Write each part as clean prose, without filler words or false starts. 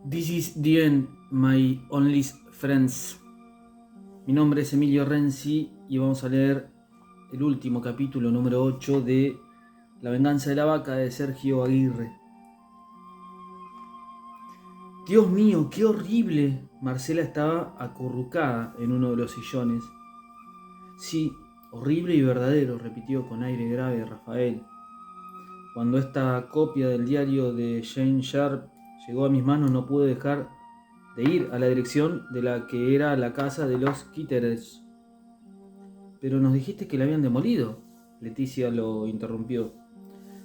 This is the end, my only friends. Mi nombre es Emilio Renzi y vamos a leer el último capítulo, número 8 de La venganza de la vaca de Sergio Aguirre. Dios mío, qué horrible. Marcela estaba acurrucada en uno de los sillones. Sí, horrible y verdadero, repitió con aire grave Rafael. Cuando esta copia del diario de Jane Sharp llegó a mis manos, no pude dejar de ir a la dirección de la que era la casa de los Kitteridge. Pero nos dijiste que la habían demolido. Leticia lo interrumpió.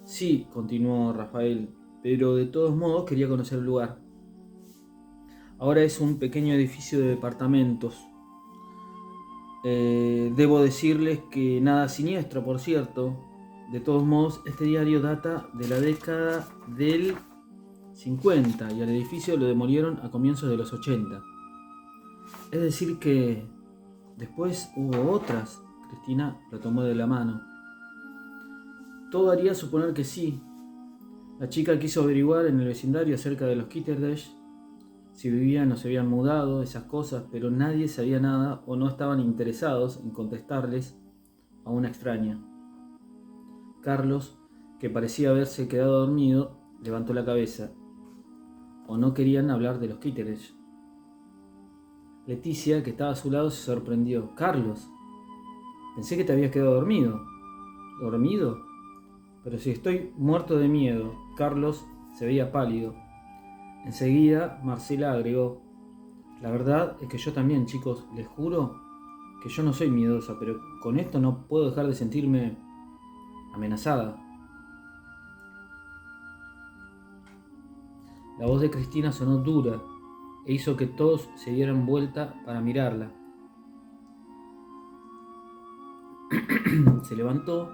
Sí, continuó Rafael, pero de todos modos quería conocer el lugar. Ahora es un pequeño edificio de departamentos. Debo decirles que nada siniestro, por cierto. De todos modos, este diario data de la década del 50 y al edificio lo demolieron a comienzos de los 80. Es decir que después hubo otras. Cristina lo tomó de la mano. Todo haría suponer que sí. La chica quiso averiguar en el vecindario acerca de los Kitteridge, si vivían o se habían mudado, esas cosas, pero nadie sabía nada o no estaban interesados en contestarles a una extraña. Carlos, que parecía haberse quedado dormido, levantó la cabeza. O no querían hablar de los Kitteridge. Leticia, que estaba a su lado, se sorprendió. Carlos, pensé que te habías quedado dormido. ¿Dormido? Pero si estoy muerto de miedo. Carlos se veía pálido. Enseguida Marcela agregó: la verdad es que yo también, chicos, les juro que yo no soy miedosa, pero con esto no puedo dejar de sentirme amenazada. La voz de Cristina sonó dura e hizo que todos se dieran vuelta para mirarla. Se levantó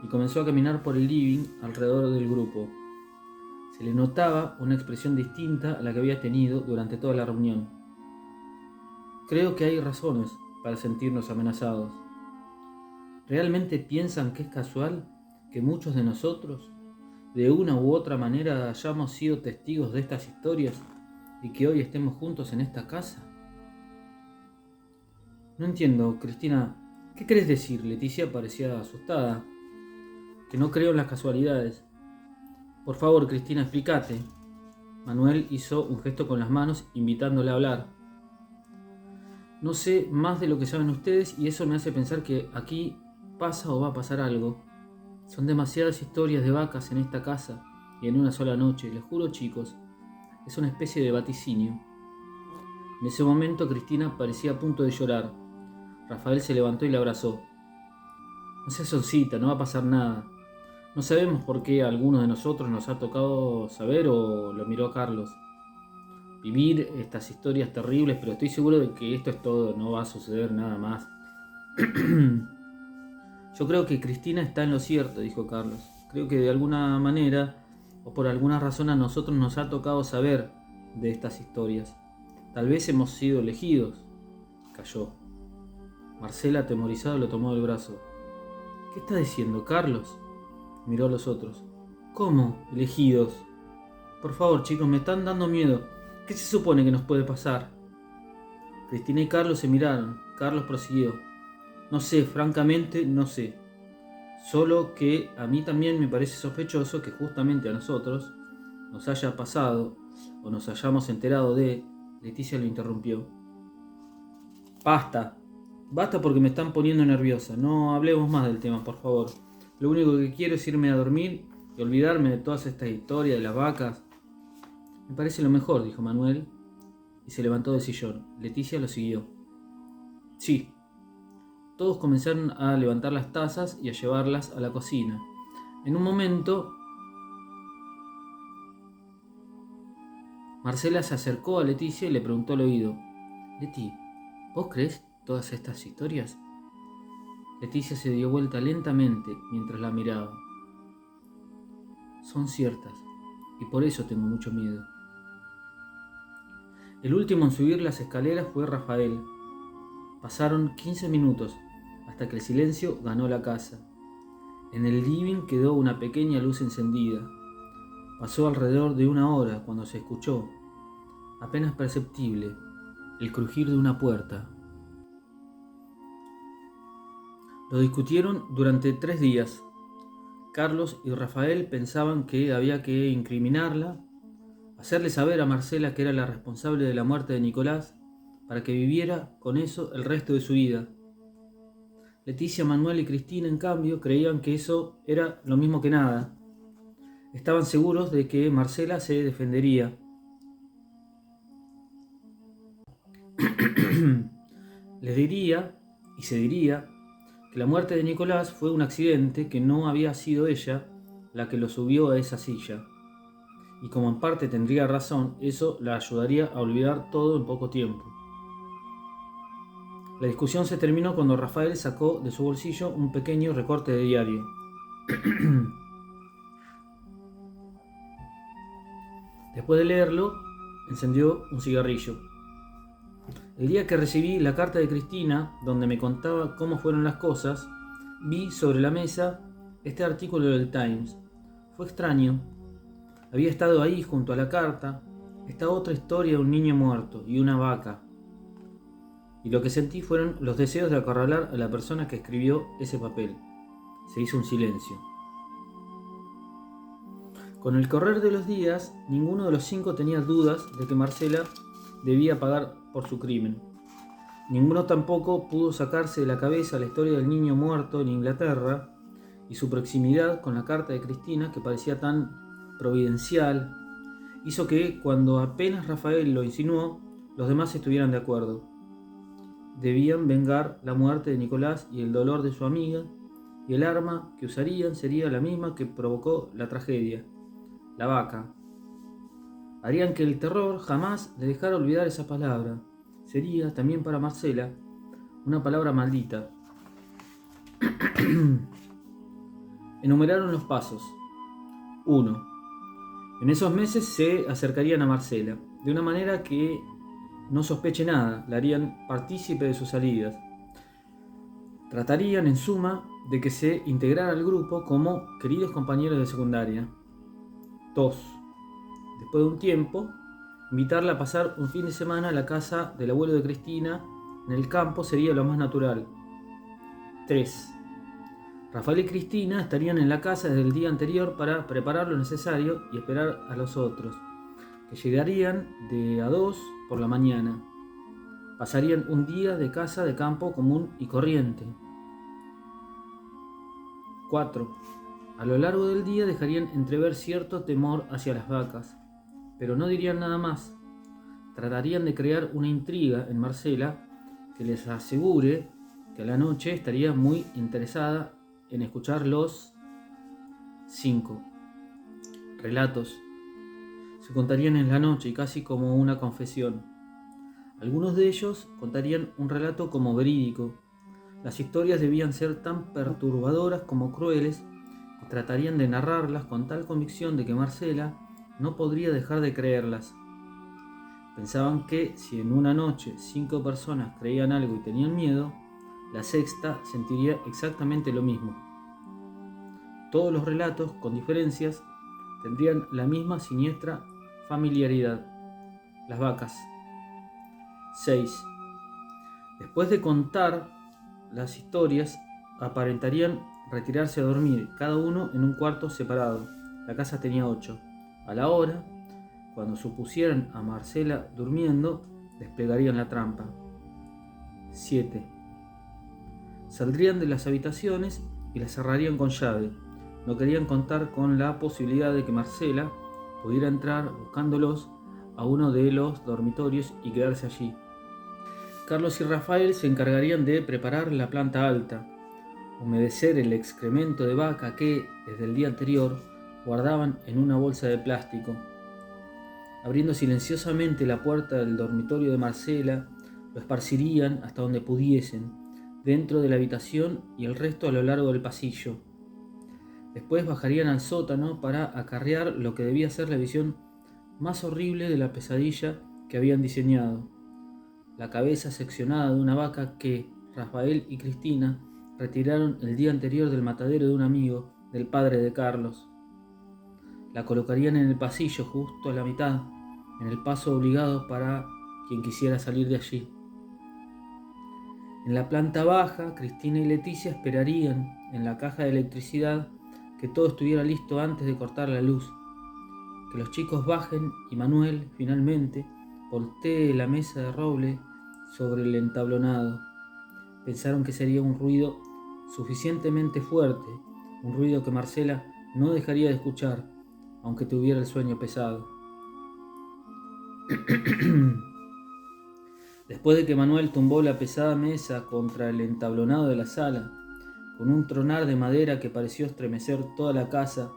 y comenzó a caminar por el living alrededor del grupo. Se le notaba una expresión distinta a la que había tenido durante toda la reunión. Creo que hay razones para sentirnos amenazados. ¿Realmente piensan que es casual que muchos de nosotros, de una u otra manera, hayamos sido testigos de estas historias y que hoy estemos juntos en esta casa? No entiendo, Cristina. ¿Qué querés decir? Leticia parecía asustada. Que no creo en las casualidades. Por favor, Cristina, explícate. Manuel hizo un gesto con las manos, invitándole a hablar. No sé más de lo que saben ustedes y eso me hace pensar que aquí pasa o va a pasar algo. Son demasiadas historias de vacas en esta casa y en una sola noche, les juro, chicos. Es una especie de vaticinio. En ese momento Cristina parecía a punto de llorar. Rafael se levantó y la abrazó. No seas soncita, no va a pasar nada. No sabemos por qué a algunos de nosotros nos ha tocado saber, o lo miró a Carlos, vivir estas historias terribles, pero estoy seguro de que esto es todo, no va a suceder nada más. Yo creo que Cristina está en lo cierto, dijo Carlos. Creo que de alguna manera o por alguna razón a nosotros nos ha tocado saber de estas historias. Tal vez hemos sido elegidos. Cayó. Marcela, atemorizada, lo tomó del brazo. ¿Qué está diciendo, Carlos? Miró a los otros. ¿Cómo? ¿Elegidos? Por favor, chicos, me están dando miedo. ¿Qué se supone que nos puede pasar? Cristina y Carlos se miraron. Carlos prosiguió. No sé, francamente, no sé. Solo que a mí también me parece sospechoso que justamente a nosotros nos haya pasado o nos hayamos enterado de... Leticia lo interrumpió. Basta. Basta porque me están poniendo nerviosa. No hablemos más del tema, por favor. Lo único que quiero es irme a dormir y olvidarme de todas estas historias de las vacas. Me parece lo mejor, dijo Manuel, y se levantó del sillón. Leticia lo siguió. Sí. Todos comenzaron a levantar las tazas y a llevarlas a la cocina. En un momento, Marcela se acercó a Leticia y le preguntó al oído. Leti, ¿vos crees todas estas historias? Leticia se dio vuelta lentamente mientras la miraba. Son ciertas, y por eso tengo mucho miedo. El último en subir las escaleras fue Rafael. Pasaron 15 minutos hasta que el silencio ganó la casa. En el living quedó una pequeña luz encendida. Pasó alrededor de una hora cuando se escuchó, apenas perceptible, el crujir de una puerta. Lo discutieron durante 3 días. Carlos y Rafael pensaban que había que incriminarla, hacerle saber a Marcela que era la responsable de la muerte de Nicolás, para que viviera con eso el resto de su vida. Leticia, Manuel y Cristina, en cambio, creían que eso era lo mismo que nada. Estaban seguros de que Marcela se defendería. Les diría, y se diría, que la muerte de Nicolás fue un accidente, que no había sido ella la que lo subió a esa silla. Y como en parte tendría razón, eso la ayudaría a olvidar todo en poco tiempo. La discusión se terminó cuando Rafael sacó de su bolsillo un pequeño recorte de diario. Después de leerlo, encendió un cigarrillo. El día que recibí la carta de Cristina, donde me contaba cómo fueron las cosas, vi sobre la mesa este artículo del Times. Fue extraño. Había estado ahí junto a la carta esta otra historia de un niño muerto y una vaca. Y lo que sentí fueron los deseos de acorralar a la persona que escribió ese papel. Se hizo un silencio. Con el correr de los días, ninguno de los 5 tenía dudas de que Marcela debía pagar por su crimen. Ninguno tampoco pudo sacarse de la cabeza la historia del niño muerto en Inglaterra y su proximidad con la carta de Cristina, que parecía tan providencial, hizo que, cuando apenas Rafael lo insinuó, los demás estuvieran de acuerdo. Debían vengar la muerte de Nicolás y el dolor de su amiga, y el arma que usarían sería la misma que provocó la tragedia, la vaca. Harían que el terror jamás le dejara olvidar esa palabra. Sería, también para Marcela, una palabra maldita. Enumeraron los pasos. 1. En esos meses se acercarían a Marcela, de una manera que no sospeche nada, la harían partícipe de sus salidas. Tratarían, en suma, de que se integrara al grupo como queridos compañeros de secundaria. 2. Después de un tiempo, invitarla a pasar un fin de semana a la casa del abuelo de Cristina en el campo sería lo más natural. 3. Rafael y Cristina estarían en la casa desde el día anterior para preparar lo necesario y esperar a los otros, que llegarían de a 2 por la mañana. Pasarían un día de casa de campo común y corriente. 4. A lo largo del día dejarían entrever cierto temor hacia las vacas, pero no dirían nada más. Tratarían de crear una intriga en Marcela que les asegure que a la noche estaría muy interesada en escuchar los 5 relatos. Se contarían en la noche y casi como una confesión. Algunos de ellos contarían un relato como verídico. Las historias debían ser tan perturbadoras como crueles, y tratarían de narrarlas con tal convicción de que Marcela no podría dejar de creerlas. Pensaban que si en una noche 5 personas creían algo y tenían miedo, la sexta sentiría exactamente lo mismo. Todos los relatos, con diferencias, tendrían la misma siniestra familiaridad: las vacas. 6. Después de contar las historias, aparentarían retirarse a dormir, cada uno en un cuarto separado. La casa tenía 8. A la hora, cuando supusieran a Marcela durmiendo, desplegarían la trampa. 7. Saldrían de las habitaciones y las cerrarían con llave. No querían contar con la posibilidad de que Marcela pudiera entrar buscándolos a uno de los dormitorios y quedarse allí. Carlos y Rafael se encargarían de preparar la planta alta, humedecer el excremento de vaca que, desde el día anterior, guardaban en una bolsa de plástico. Abriendo silenciosamente la puerta del dormitorio de Marcela, lo esparcirían hasta donde pudiesen, dentro de la habitación y el resto a lo largo del pasillo. Después bajarían al sótano para acarrear lo que debía ser la visión más horrible de la pesadilla que habían diseñado: la cabeza seccionada de una vaca que Rafael y Cristina retiraron el día anterior del matadero de un amigo del padre de Carlos. La colocarían en el pasillo justo a la mitad en el paso obligado para quien quisiera salir de allí. En la planta baja, Cristina y Leticia esperarían en la caja de electricidad que todo estuviera listo antes de cortar la luz, que los chicos bajen y Manuel, finalmente, voltee la mesa de roble sobre el entablonado. Pensaron que sería un ruido suficientemente fuerte, un ruido que Marcela no dejaría de escuchar, aunque tuviera el sueño pesado. Después de que Manuel tumbó la pesada mesa contra el entablonado de la sala, con un tronar de madera que pareció estremecer toda la casa,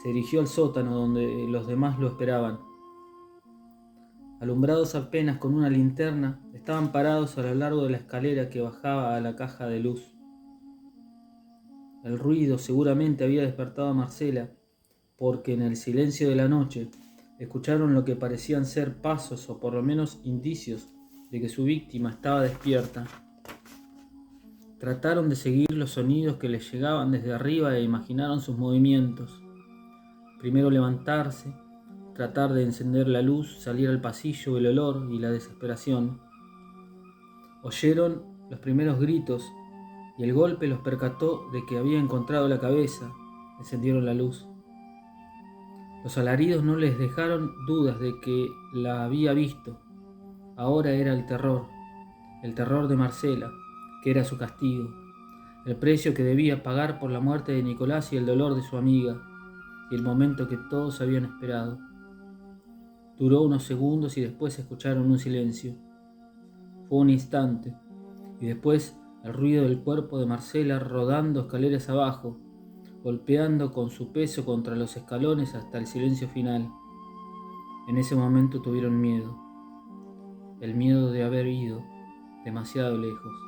se dirigió al sótano donde los demás lo esperaban. Alumbrados apenas con una linterna, estaban parados a lo largo de la escalera que bajaba a la caja de luz. El ruido seguramente había despertado a Marcela, porque en el silencio de la noche escucharon lo que parecían ser pasos o por lo menos indicios de que su víctima estaba despierta. Trataron de seguir los sonidos que les llegaban desde arriba e imaginaron sus movimientos. Primero levantarse, tratar de encender la luz, salir al pasillo, el olor y la desesperación. Oyeron los primeros gritos y el golpe los percató de que había encontrado la cabeza. Encendieron la luz. Los alaridos no les dejaron dudas de que la había visto. Ahora era el terror de Marcela, que era su castigo, el precio que debía pagar por la muerte de Nicolás y el dolor de su amiga, y el momento que todos habían esperado. Duró unos segundos y después escucharon un silencio. Fue un instante, y después el ruido del cuerpo de Marcela rodando escaleras abajo, golpeando con su peso contra los escalones hasta el silencio final. En ese momento tuvieron miedo, el miedo de haber ido demasiado lejos.